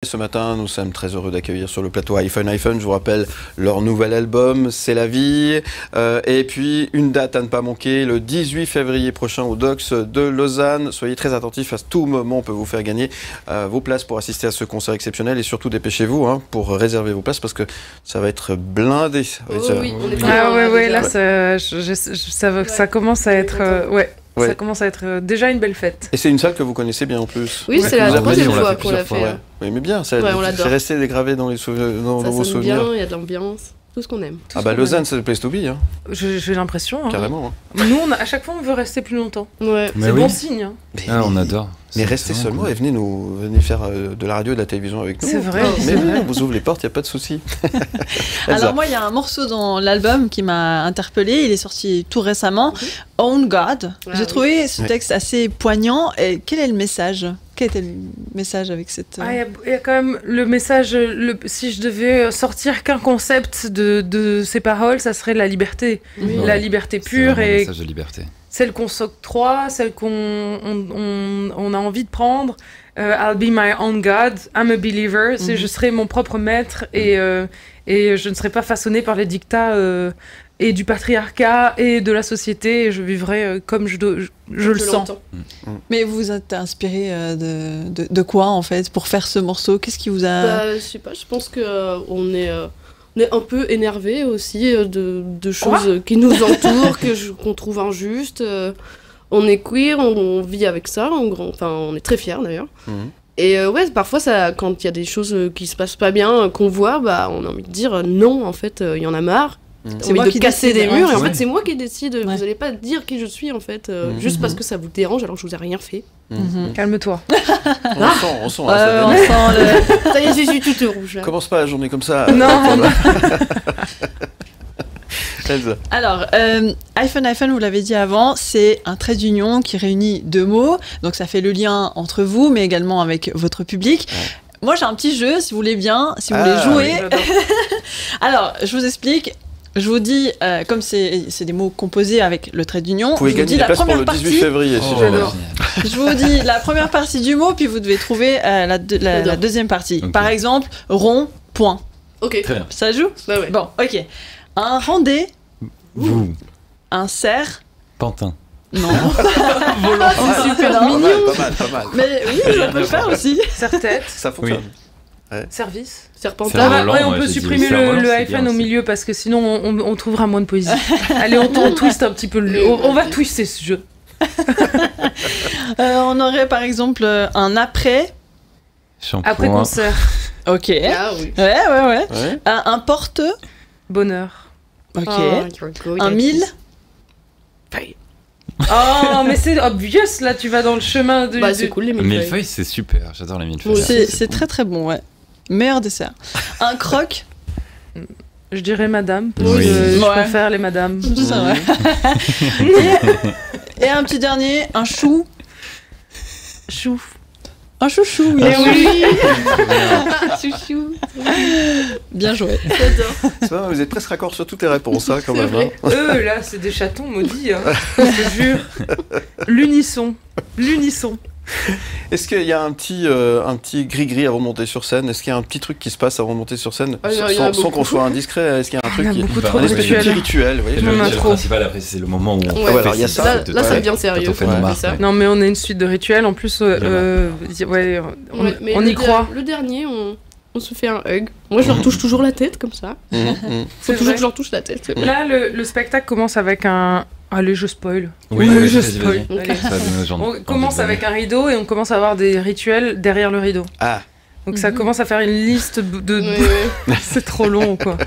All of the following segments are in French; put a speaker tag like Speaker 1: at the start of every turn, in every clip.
Speaker 1: Ce matin, nous sommes très heureux d'accueillir sur le plateau iPhone. Je vous rappelle leur nouvel album, C'est la vie. Et puis, une date à ne pas manquer, le 18 février prochain au Dox de Lausanne. Soyez très attentifs, à tout moment, on peut vous faire gagner vos places pour assister à ce concert exceptionnel. Et surtout, dépêchez-vous pour réserver vos places parce que ça va être blindé.
Speaker 2: Oui, on est
Speaker 3: ouais, là, ça commence à être... ouais. Ça commence à être déjà une belle fête.
Speaker 1: Et c'est une salle que vous connaissez bien en plus.
Speaker 2: Oui, c'est la troisième fois qu'on l'a fait.
Speaker 1: Oui, mais bien, c'est resté dégravé dans, dans vos souvenirs.
Speaker 2: Il y a de l'ambiance, tout ce qu'on aime.
Speaker 1: Lausanne, c'est le place to be. Hein.
Speaker 3: J'ai l'impression.
Speaker 1: Carrément.
Speaker 3: Nous, à chaque fois, on veut rester plus longtemps.
Speaker 2: Ouais.
Speaker 3: C'est bon signe. Hein.
Speaker 4: On adore.
Speaker 1: Mais restez seulement et venez faire de la radio et de la télévision avec nous.
Speaker 3: C'est vrai.
Speaker 1: Mais oui, on vous ouvre les portes, il n'y a pas de souci.
Speaker 5: Alors moi, il y a un morceau dans l'album qui m'a interpellée. Il est sorti tout récemment. Own God. J'ai trouvé ce texte assez poignant. Et quel est le message? Quel était le message avec cette...
Speaker 3: Il y a quand même le message, si je devais sortir qu'un concept de ces paroles, ça serait la liberté. Oui. La liberté pure.
Speaker 4: Et un message de liberté.
Speaker 3: Celle qu'on s'octroie, celle qu'on a envie de prendre. I'll be my own God, I'm a believer. Je serai mon propre maître et je ne serai pas façonnée par les dictats et du patriarcat et de la société. Et je vivrai comme je le sens.
Speaker 5: Mais vous êtes inspiré de quoi en fait pour faire ce morceau? Qu'est-ce qui vous a...
Speaker 2: je sais pas, je pense qu'on est... On est un peu énervé aussi de choses qui nous entourent, qu'on trouve injustes. On est queer, on vit avec ça, on est très fiers d'ailleurs. Et parfois, quand il y a des choses qui se passent pas bien, qu'on voit, on a envie de dire non, en fait, il y en a marre. C'est moi qui casser des murs, et en fait, c'est moi qui décide. Vous n'allez pas dire qui je suis, en fait, juste parce que ça vous dérange alors que je vous ai rien fait.
Speaker 3: Calme-toi.
Speaker 1: On sent.
Speaker 2: Ça y est, je suis toute rouge. Là.
Speaker 1: Commence pas la journée comme ça.
Speaker 3: Non.
Speaker 5: Alors, iPhone, vous l'avez dit avant, c'est un trait d'union qui réunit deux mots. Donc, ça fait le lien entre vous, mais également avec votre public. Moi, j'ai un petit jeu, si vous voulez bien, si vous voulez jouer. Oui, alors, je vous explique. Je vous dis, comme c'est des mots composés avec le trait d'union,
Speaker 1: vous pouvez gagner des places pour le 18 février.
Speaker 5: Je vous dis la première partie du mot, puis vous devez trouver la deuxième partie. Okay. Par exemple, rond, point.
Speaker 2: Ok.
Speaker 5: Ça joue?
Speaker 2: Ouais.
Speaker 5: Bon, ok. Un rendez.
Speaker 4: Vous.
Speaker 5: Un cerf.
Speaker 4: Pantin.
Speaker 5: Non.
Speaker 3: C'est super mignon.
Speaker 1: Pas mal.
Speaker 5: Mais oui, on peut le faire aussi.
Speaker 3: Serre-tête.
Speaker 1: Ça fonctionne.
Speaker 3: Oui. Service.
Speaker 2: Serpentin.
Speaker 3: On peut supprimer le iPhone au milieu parce que sinon on trouvera moins de poésie. Allez, on twiste un petit peu. On va twister ce jeu.
Speaker 5: On aurait par exemple un après.
Speaker 4: Shampoing.
Speaker 3: Après concert.
Speaker 5: Ok.
Speaker 2: Ah oui.
Speaker 5: Ouais. Un porte.
Speaker 3: Bonheur.
Speaker 5: Ok. Un mille.
Speaker 3: Oh, mais c'est obvious, là, tu vas dans le chemin de...
Speaker 2: c'est cool, les millefeuilles.
Speaker 4: Les millefeuilles, c'est super, j'adore les millefeuilles.
Speaker 5: C'est très très bon, ouais. Meilleur dessert. Un croque.
Speaker 3: Je dirais madame,
Speaker 5: je
Speaker 3: préfère les madames.
Speaker 5: C'est vrai. Et un petit dernier, un chou. Un chouchou, oui.
Speaker 2: Chouchou.
Speaker 5: Bien joué.
Speaker 2: J'adore.
Speaker 1: C'est pas mal, vous êtes presque raccord sur toutes les réponses, quand même.
Speaker 3: Eux, là, c'est des chatons maudits, je te jure. L'unisson. Est-ce
Speaker 1: qu'il y a un petit gris-gris avant de monter sur scène? Est-ce qu'il y a un petit truc qui se passe avant de monter sur scène sans qu'on soit indiscret? Est-ce qu'il y a un truc
Speaker 3: un espèce de
Speaker 1: petit rituel?
Speaker 4: Le principal, après, c'est le moment où on
Speaker 1: alors il y a ça.
Speaker 2: Là, ça devient sérieux.
Speaker 3: Non, mais on a une suite de rituels. En plus, on y croit.
Speaker 2: Le dernier, on se fait un hug. Moi, je leur touche toujours la tête, comme ça. Faut toujours que je leur touche la tête.
Speaker 3: Là, le spectacle commence avec un... Allez, je spoil.
Speaker 4: Oui,
Speaker 3: je spoil.
Speaker 4: Okay.
Speaker 3: On commence avec un rideau et on commence à avoir des rituels derrière le rideau.
Speaker 1: Ah.
Speaker 3: Donc ça commence à faire une liste de... C'est trop long, quoi.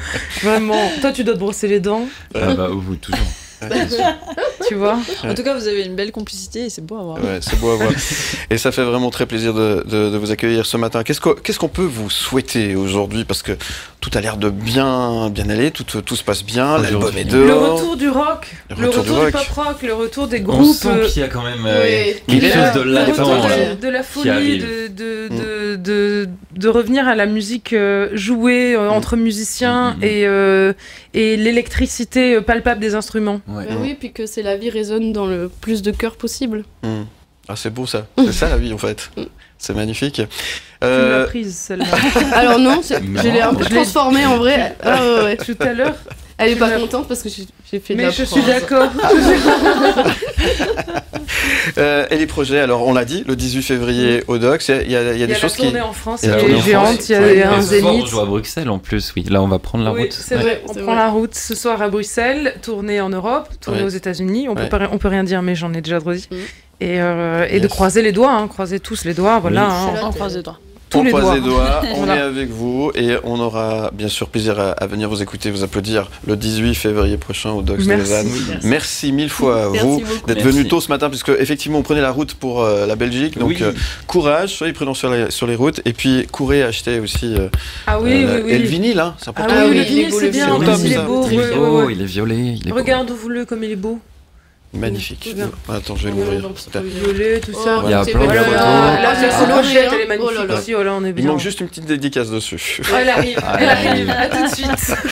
Speaker 3: Vraiment. Toi, tu dois te brosser les dents.
Speaker 4: Vous, toujours.
Speaker 3: Tu vois.
Speaker 5: En tout cas, vous avez une belle complicité et c'est beau à voir.
Speaker 1: Ouais, c'est beau à voir. Et ça fait vraiment très plaisir de vous accueillir ce matin. Qu'est-ce qu'on peut vous souhaiter aujourd'hui? Parce que tout a l'air de bien aller, tout se passe bien, l'album est dehors.
Speaker 3: Le retour du rock, le retour du pop rock, le retour des groupes.
Speaker 4: On sent qu'il y a quand même quelque chose de latent.
Speaker 3: De la folie, de revenir à la musique jouée entre musiciens et l'électricité palpable des instruments.
Speaker 2: Oui, puis que la vie résonne dans le plus de cœurs possible.
Speaker 1: Ah, c'est beau ça. C'est ça la vie en fait. C'est magnifique.
Speaker 3: Tu l'as prise, celle-là.
Speaker 2: Alors non, je l'ai un peu transformée en vrai. Ouais.
Speaker 3: Tout à l'heure.
Speaker 2: Elle est pas contente parce que j'ai fait de la
Speaker 3: Mais je suis d'accord.
Speaker 1: Et les projets, alors on l'a dit, le 18 février au Docs, il y a des choses qui...
Speaker 3: Il y a la tournée en France,
Speaker 1: il y a
Speaker 3: qui
Speaker 1: la tournée
Speaker 3: est
Speaker 1: en
Speaker 3: géante, il y a un
Speaker 4: Ce soir, on
Speaker 3: zénith.
Speaker 4: joue à Bruxelles en plus, oui. Là, on va prendre la
Speaker 3: Oui,
Speaker 4: route.
Speaker 3: c'est vrai, on prend la route ce soir à Bruxelles, tournée en Europe, tournée aux États-Unis. On peut rien dire, mais j'en ai déjà trop dit. Et de croiser les doigts, croiser tous les doigts, voilà.
Speaker 5: On croise les doigts.
Speaker 1: On croise les doigts, on
Speaker 3: Voilà.
Speaker 1: est avec vous et on aura bien sûr plaisir à venir vous écouter, vous applaudir le 18 février prochain au Docs de Lausanne. Merci mille fois à vous d'être venu tôt ce matin, puisque effectivement on prenait la route pour la Belgique, donc courage, soyez prudents sur les routes et puis courez acheter aussi et le vinyle, hein, c'est important.
Speaker 3: Ah oui, le vinyle c'est bien,
Speaker 1: top,
Speaker 3: il est
Speaker 1: ça.
Speaker 3: beau.
Speaker 4: Il est violet.
Speaker 3: Regarde-vous-le comme il est beau.
Speaker 1: Magnifique. Attends, je vais l'ouvrir.
Speaker 3: Violet, tout ça.
Speaker 4: Il y a plein de
Speaker 3: Voilà,
Speaker 4: photos.
Speaker 3: là, c'est l'objet, elle est
Speaker 2: Oh là
Speaker 3: magnifique
Speaker 2: là.
Speaker 3: aussi. Oh là, on est bien.
Speaker 1: Il manque juste une petite dédicace dessus.
Speaker 3: Elle arrive, à tout de suite.